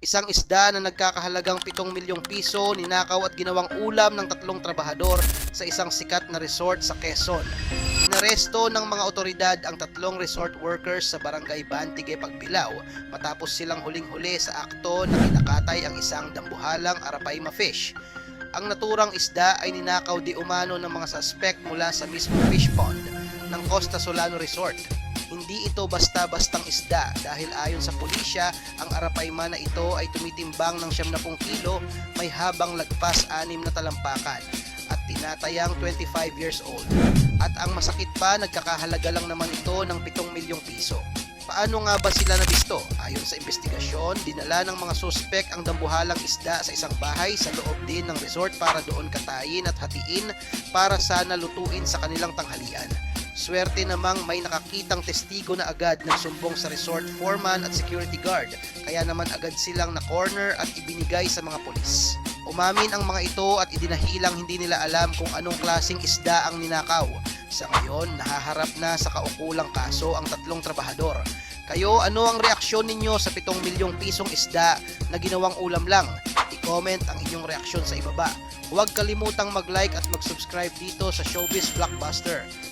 Isang isda na nagkakahalagang 7 milyong piso ninakaw at ginawang ulam ng 3 trabahador sa isang sikat na resort sa Quezon. Inaresto ng mga otoridad ang 3 resort workers sa barangay Bantige, Pagbilao matapos silang huling-huli sa akto na kinakatay ang isang dambuhalang Arapaima fish. Ang naturang isda ay ninakaw di umano ng mga suspect mula sa mismong fish pond ng Costa Solano Resort. Hindi ito basta-bastang isda dahil ayon sa pulisya, ang Arapaima na ito ay tumitimbang ng 70 kilo, may habang lagpas 6 na talampakan at tinatayang 25 years old. At ang masakit pa, nagkakahalaga lang naman ito ng 7 milyong piso. Paano nga ba sila nabisto? Ayon sa investigasyon, dinala ng mga suspek ang dambuhalang isda sa isang bahay sa loob din ng resort para doon katayin at hatiin para sana lutuin sa kanilang tanghalian. Swerte namang may nakakitang testigo na agad nagsumbong sa resort foreman at security guard, kaya naman agad silang na-corner at ibinigay sa mga polis. Umamin ang mga ito at idinahilang hindi nila alam kung anong klaseng isda ang ninakaw. Sa ngayon, nahaharap na sa kaukulang kaso ang 3 trabahador. Kayo, ano ang reaksyon ninyo sa 7 milyong pisong isda na ginawang ulam lang? I-comment ang inyong reaksyon sa ibaba. Huwag kalimutang mag-like at mag-subscribe dito sa Showbiz Blockbuster.